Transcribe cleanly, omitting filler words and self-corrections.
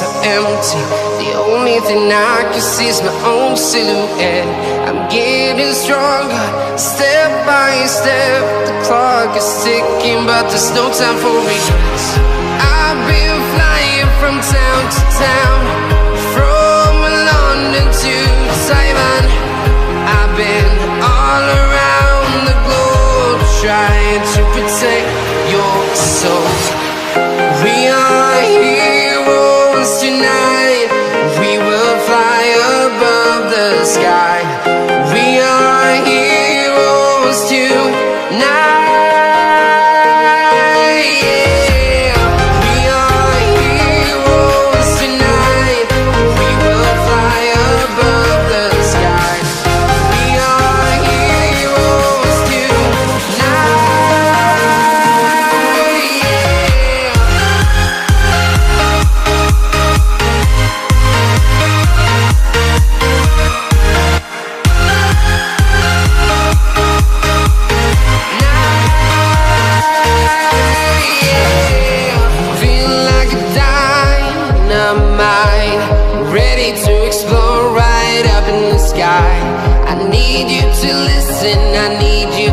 so empty. The only thing I can see is my own silhouette. I'm getting stronger, step by step. The clock is ticking, but there's no time for regrets. I've been flying from town to town, from London to Taiwan. I've been all around the globe, trying to protect your soul. We are heroes tonight. We will fly above the sky. We are heroes tonight. Yeah. We are heroes tonight. We will fly above the sky. We are heroes tonight. Feeling like a dynamite, ready to explode right up in the sky. I need you to listen, I need you